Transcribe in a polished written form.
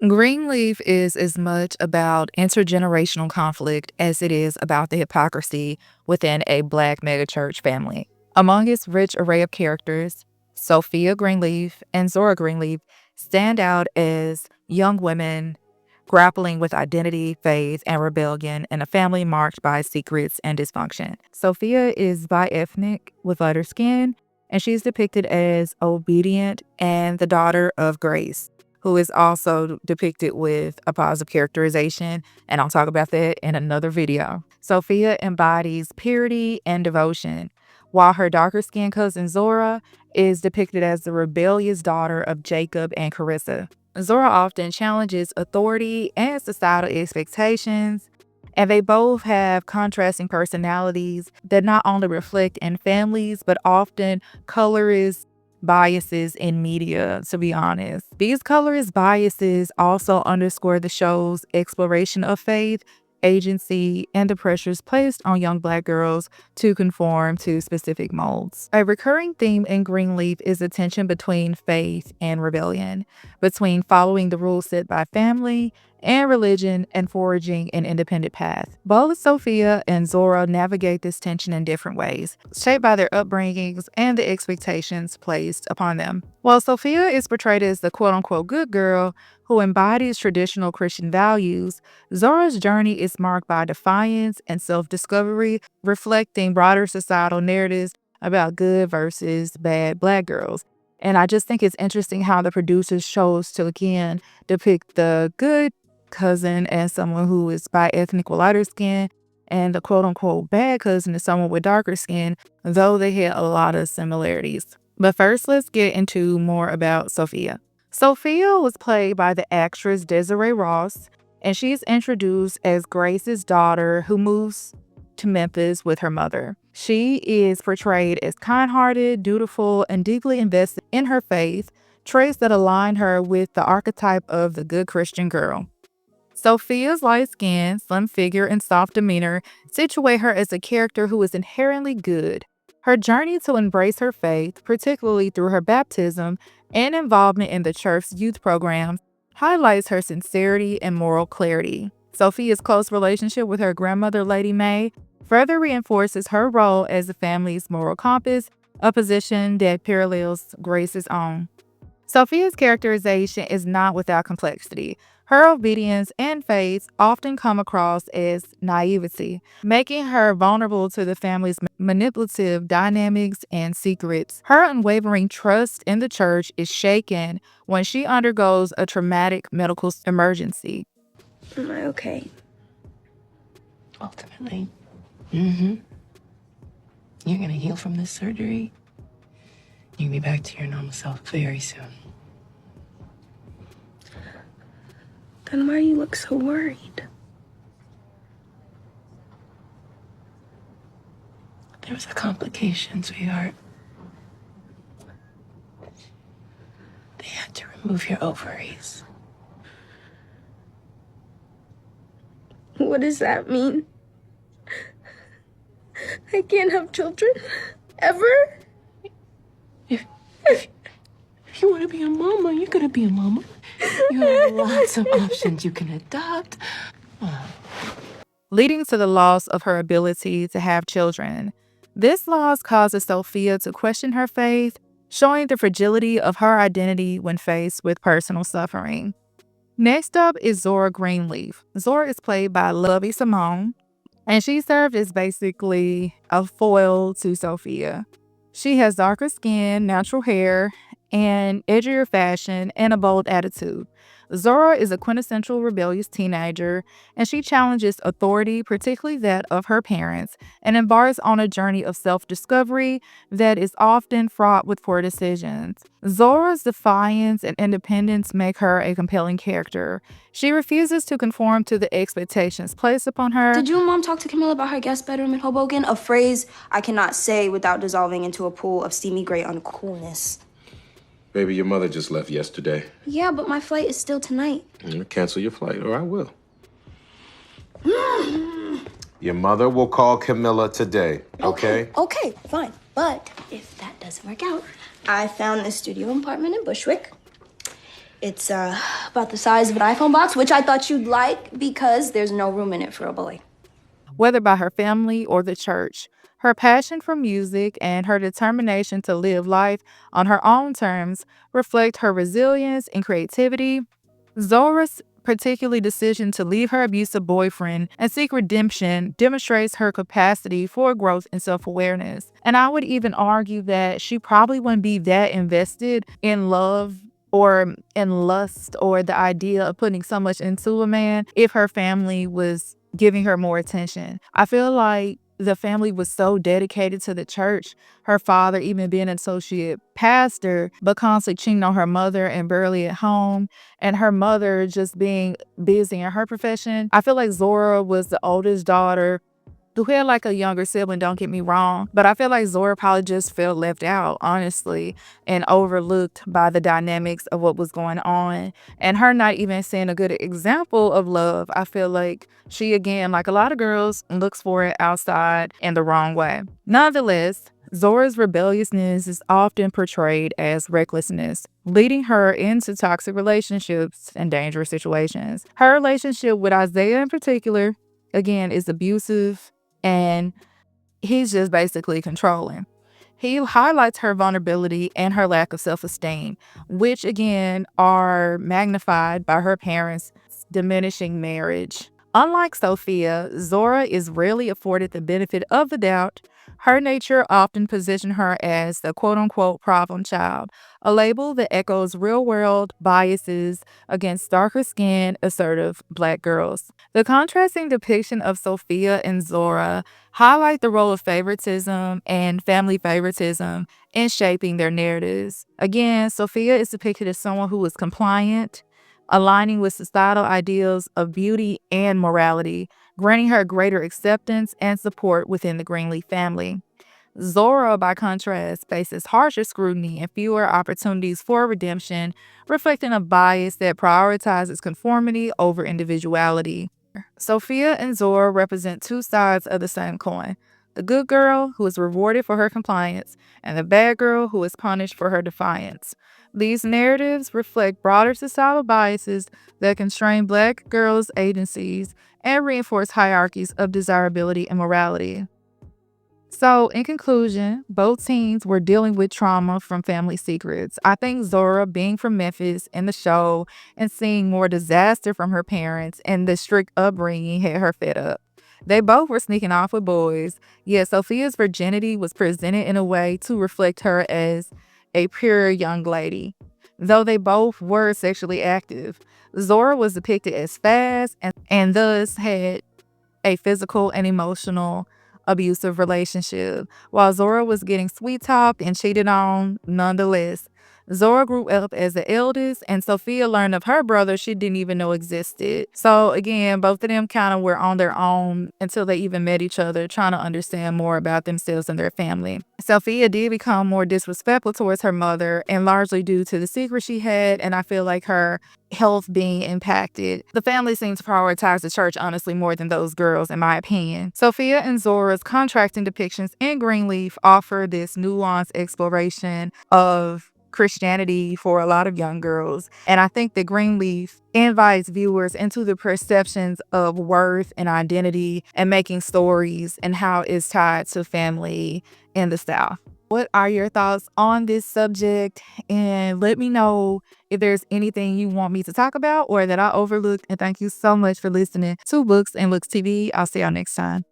Greenleaf is as much about intergenerational conflict as it is about the hypocrisy within a Black megachurch family. Among its rich array of characters, Sophia Greenleaf and Zora Greenleaf stand out as young women grappling with identity, faith, and rebellion in a family marked by secrets and dysfunction. Sophia is bi-ethnic with lighter skin, and she's depicted as obedient and the daughter of Grace, who is also depicted with a positive characterization, and I'll talk about that in another video. Sophia embodies purity and devotion, while her darker-skinned cousin Zora is depicted as the rebellious daughter of Jacob and Carissa. Zora often challenges authority and societal expectations, and they both have contrasting personalities that not only reflect in families, but often colorist biases in media, to be honest. These colorist biases also underscore the show's exploration of faith, agency, and the pressures placed on young Black girls to conform to specific molds. A recurring theme in Greenleaf is the tension between faith and rebellion, between following the rules set by family and religion and forging an independent path. Both Sophia and Zora navigate this tension in different ways, shaped by their upbringings and the expectations placed upon them. While Sophia is portrayed as the quote-unquote good girl who embodies traditional Christian values, Zora's journey is marked by defiance and self-discovery, reflecting broader societal narratives about good versus bad Black girls. And I just think it's interesting how the producers chose to, again, depict the good cousin as someone who is bi-ethnic with lighter skin, and the quote-unquote bad cousin is someone with darker skin, though they had a lot of similarities. But first, let's get into more about Sophia. Sophia was played by the actress Desiree Ross, and she's introduced as Grace's daughter who moves to Memphis with her mother. She is portrayed as kind-hearted, dutiful, and deeply invested in her faith, traits that align her with the archetype of the good Christian girl. Sophia's light skin, slim figure, and soft demeanor situate her as a character who is inherently good. Her journey to embrace her faith, particularly through her baptism and involvement in the church's youth programs, highlights her sincerity and moral clarity. Sophia's close relationship with her grandmother, Lady May, further reinforces her role as the family's moral compass, a position that parallels Grace's own. Sophia's characterization is not without complexity. Her obedience and faith often come across as naivety, making her vulnerable to the family's manipulative dynamics and secrets. Her unwavering trust in the church is shaken when she undergoes a traumatic medical emergency. Am I okay? Ultimately. You're gonna heal from this surgery. You can be back to your normal self very soon. Then why do you look so worried? There was a complication, sweetheart. They had to remove your ovaries. What does that mean? I can't have children? Ever? If you want to be a mama, you're gonna be a mama. You have lots of options. You can adopt. Leading to the loss of her ability to have children. This loss causes Sophia to question her faith, showing the fragility of her identity when faced with personal suffering. Next up is Zora Greenleaf. Zora is played by Lovey Simone, and she served as basically a foil to Sophia. She has darker skin, natural hair, and edgier fashion, and a bold attitude. Zora is a quintessential rebellious teenager, and she challenges authority, particularly that of her parents, and embarks on a journey of self-discovery that is often fraught with poor decisions. Zora's defiance and independence make her a compelling character. She refuses to conform to the expectations placed upon her. Did you and Mom talk to Camilla about her guest bedroom in Hoboken? A phrase I cannot say without dissolving into a pool of steamy gray uncoolness. Baby, your mother just left yesterday. Yeah, but my flight is still tonight. Cancel your flight, or I will. Your mother will call Camilla today, okay? Okay, fine. But if that doesn't work out, I found this studio apartment in Bushwick. It's about the size of an iPhone box, which I thought you'd like because there's no room in it for a boy. Whether by her family or the church, her passion for music and her determination to live life on her own terms reflect her resilience and creativity. Zora's particularly decision to leave her abusive boyfriend and seek redemption demonstrates her capacity for growth and self-awareness. And I would even argue that she probably wouldn't be that invested in love or in lust or the idea of putting so much into a man if her family was giving her more attention. I feel like the family was so dedicated to the church, her father even being an associate pastor, but constantly cheating on her mother and barely at home, and her mother just being busy in her profession. I feel like Zora was the oldest daughter who had like a younger sibling, don't get me wrong, but I feel like Zora probably just felt left out, honestly, and overlooked by the dynamics of what was going on. And her not even seeing a good example of love, I feel like she, again, like a lot of girls, looks for it outside in the wrong way. Nonetheless, Zora's rebelliousness is often portrayed as recklessness, leading her into toxic relationships and dangerous situations. Her relationship with Isaiah in particular, again, is abusive, and he's just basically controlling. He highlights her vulnerability and her lack of self-esteem, which again are magnified by her parents' diminishing marriage. Unlike Sophia, Zora is rarely afforded the benefit of the doubt. Her nature often positions her as the quote-unquote problem child, a label that echoes real-world biases against darker-skinned, assertive Black girls. The contrasting depiction of Sophia and Zora highlight the role of favoritism and family favoritism in shaping their narratives. Again, Sophia is depicted as someone who is compliant, aligning with societal ideals of beauty and morality, granting her greater acceptance and support within the Greenleaf family. Zora, by contrast, faces harsher scrutiny and fewer opportunities for redemption, reflecting a bias that prioritizes conformity over individuality. Sophia and Zora represent two sides of the same coin: the good girl who is rewarded for her compliance, and the bad girl who is punished for her defiance. These narratives reflect broader societal biases that constrain Black girls' agencies and reinforce hierarchies of desirability and morality. So, in conclusion, both teens were dealing with trauma from family secrets. I think Zora, being from Memphis in the show and seeing more disaster from her parents and the strict upbringing, had her fed up. They both were sneaking off with boys, yet Sophia's virginity was presented in a way to reflect her as a pure young lady. Though they both were sexually active, Zora was depicted as fast and thus had a physical and emotional abusive relationship, while Zora was getting sweet-talked and cheated on nonetheless. Zora grew up as the eldest, and Sophia learned of her brother she didn't even know existed. So again, both of them kind of were on their own until they even met each other, trying to understand more about themselves and their family. Sophia did become more disrespectful towards her mother, and largely due to the secret she had, and I feel like her health being impacted. The family seems to prioritize the church, honestly, more than those girls, in my opinion. Sophia and Zora's contrasting depictions in Greenleaf offer this nuanced exploration of Christianity for a lot of young girls. And I think that Greenleaf invites viewers into the perceptions of worth and identity and making stories and how it's tied to family in the South. What are your thoughts on this subject? And let me know if there's anything you want me to talk about or that I overlooked. And thank you so much for listening to Books and Looks TV. I'll see y'all next time.